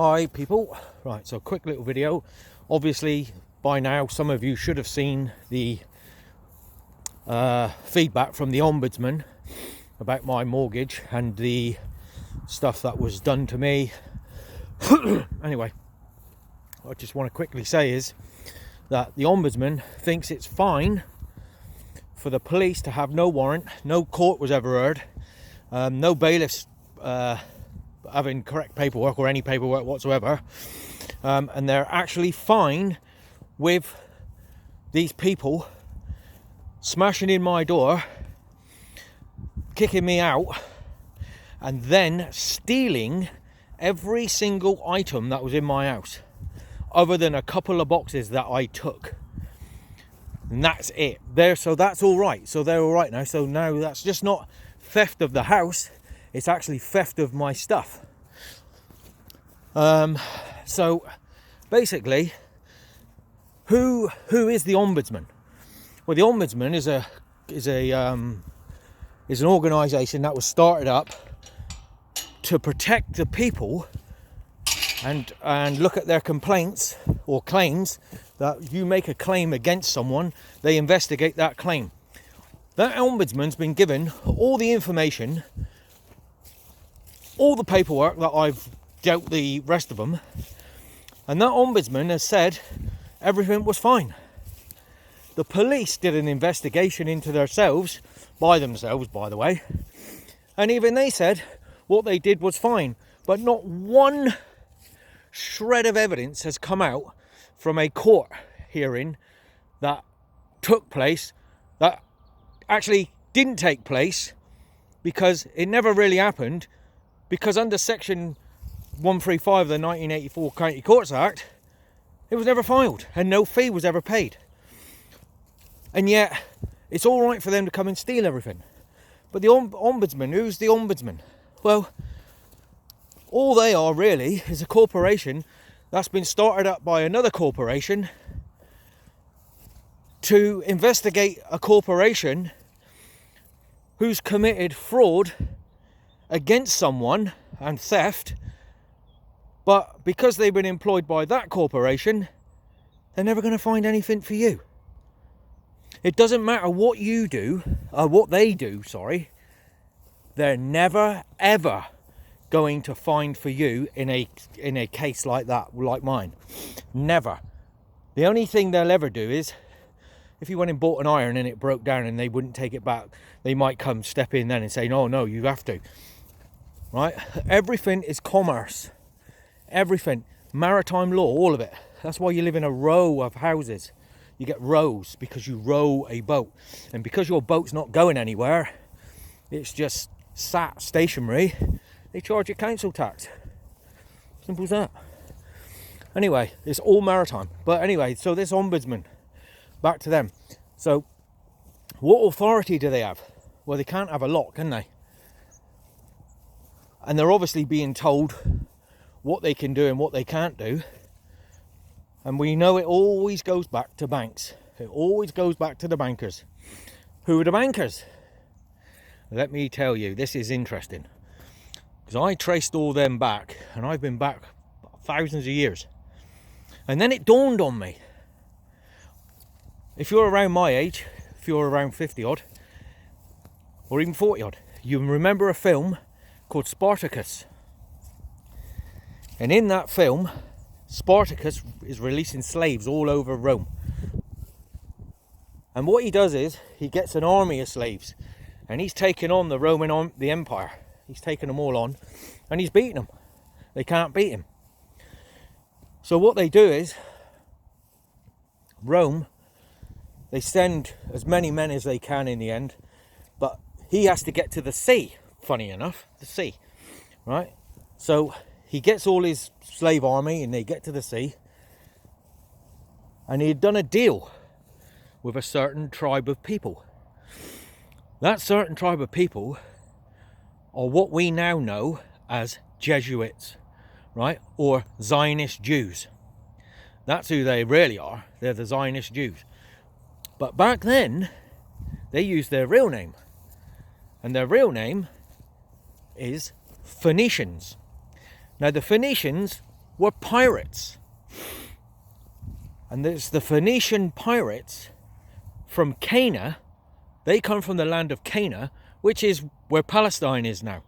Hi people. Right, so quick little video. Obviously by now some of you should have seen the feedback from the ombudsman about my mortgage and the stuff that was done to me. Anyway, what I just want to quickly say is that the ombudsman thinks it's fine for the police to have no warrant, no court was ever heard, no bailiffs having correct paperwork or any paperwork whatsoever, and they're actually fine with these people smashing in my door, kicking me out, and then stealing every single item that was in my house, other than a couple of boxes that I took. And that's it. So that's all right. So they're all right now. So now that's just not theft of the house. It's actually theft of my stuff. So basically, who is the ombudsman? Well, the ombudsman is an organisation that was started up to protect the people and look at their complaints or claims. That you make a claim against someone, they investigate that claim. That ombudsman's been given all the information, all the paperwork that I've dealt the rest of them, and that ombudsman has said everything was fine. The police did an investigation into themselves, by the way, and even they said what they did was fine, but not one shred of evidence has come out from a court hearing that took place, that actually didn't take place, because it never really happened, because under section 135 of the 1984 County Courts Act, it was never filed and no fee was ever paid. And yet it's all right for them to come and steal everything. But the ombudsman, who's the ombudsman? Well, all they are really is a corporation that's been started up by another corporation to investigate a corporation who's committed fraud against someone and theft. But because they've been employed by that corporation, they're never going to find anything for you. It doesn't matter what you do, what they do, they're never ever going to find for you in a case like that, like mine. Never. The only thing they'll ever do is, if you went and bought an iron and it broke down and they wouldn't take it back, they might come step in then and say, no, you have to. Right? Everything is commerce. Everything. Maritime law, all of it. That's why you live in a row of houses. You get rows because you row a boat. And because your boat's not going anywhere, it's just sat stationary, they charge you council tax. Simple as that. Anyway, it's all maritime. But anyway, so this ombudsman, back to them. So what authority do they have? Well, they can't have a lot, can they? And they're obviously being told what they can do and what they can't do. And we know it always goes back to banks. It always goes back to the bankers. Who are the bankers? Let me tell you, this is interesting. Because I traced all them back, and I've been back thousands of years. And then it dawned on me. If you're around my age, if you're around 50 odd, or even 40 odd, you remember a film called Spartacus. And in that film, Spartacus is releasing slaves all over Rome. And what he does is, he gets an army of slaves, and he's taking on the Empire. He's taken them all on, and he's beating them. They can't beat him. So what they do is, Rome, they send as many men as they can in the end, but he has to get to the sea, funny enough, the sea, right? So he gets all his slave army and they get to the sea, and he had done a deal with a certain tribe of people. That certain tribe of people are what we now know as Jesuits, right? Or Zionist Jews. That's who they really are. They're the Zionist Jews. But back then, they used their real name. And their real name is Phoenicians. Now the Phoenicians were pirates. And there's the Phoenician pirates from Cana. They come from the land of Cana, which is where Palestine is now.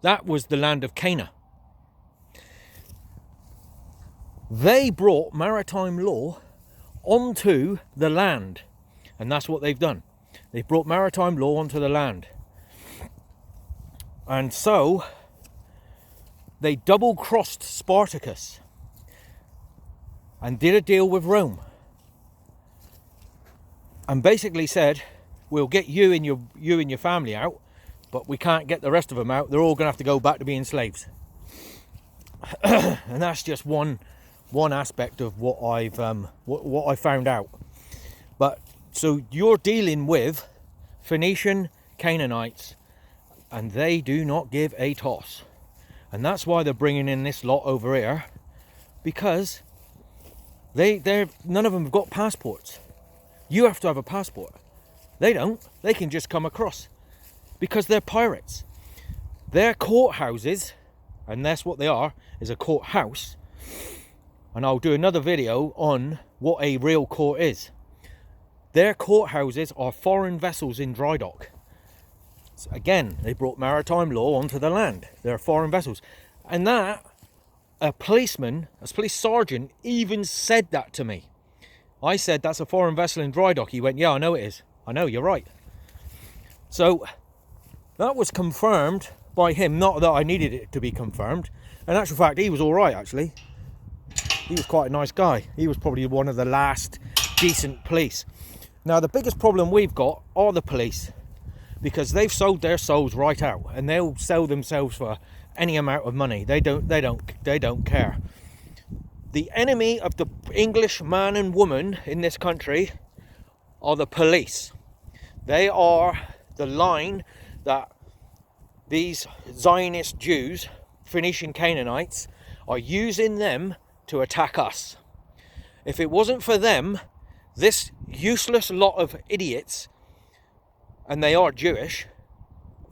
That was the land of Cana. They brought maritime law onto the land. And that's what they've done. They've brought maritime law onto the land. And so they double-crossed Spartacus and did a deal with Rome. And basically said, we'll get you and your family out, but we can't get the rest of them out. They're all going to have to go back to being slaves. And that's just one aspect of what I found out. But so you're dealing with Phoenician Canaanites, and they do not give a toss. And that's why they're bringing in this lot over here, because they're none of them have got passports. You have to have a passport. They don't. They can just come across because they're pirates. Their courthouses, and that's what they are, is a courthouse. And I'll do another video on what a real court is. Their courthouses are foreign vessels in dry dock. So again, they brought maritime law onto the land. They're foreign vessels. And that, a police sergeant even said that to me. I said, that's a foreign vessel in dry dock. He went, yeah, I know it is. I know, you're right. So that was confirmed by him. Not that I needed it to be confirmed. In actual fact, he was all right, actually. He was quite a nice guy. He was probably one of the last decent police. Now, the biggest problem we've got are the police, because they've sold their souls right out, and they'll sell themselves for any amount of money. They don't care. The enemy of the English man and woman in this country are the police. They are the line that these Zionist Jews, Phoenician Canaanites, are using them to attack us. If it wasn't for them, this useless lot of idiots, and they are Jewish,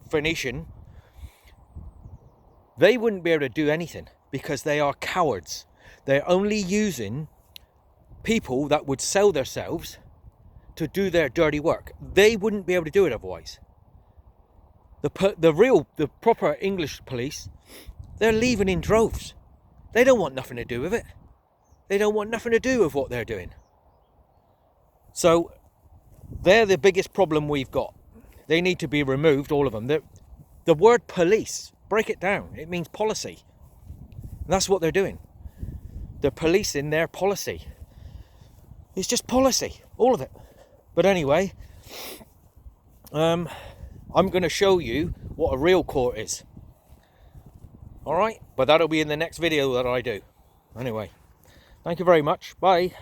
Phoenician, they wouldn't be able to do anything because they are cowards. They're only using people that would sell themselves to do their dirty work. They wouldn't be able to do it otherwise. The proper English police, they're leaving in droves. They don't want nothing to do with it. They don't want nothing to do with what they're doing. So they're the biggest problem we've got. They need to be removed, all of them. The word police, break it down. It means policy. And that's what they're doing. They're policing their policy. It's just policy, all of it. But anyway, I'm going to show you what a real court is. Alright? But that'll be in the next video that I do. Anyway, thank you very much. Bye.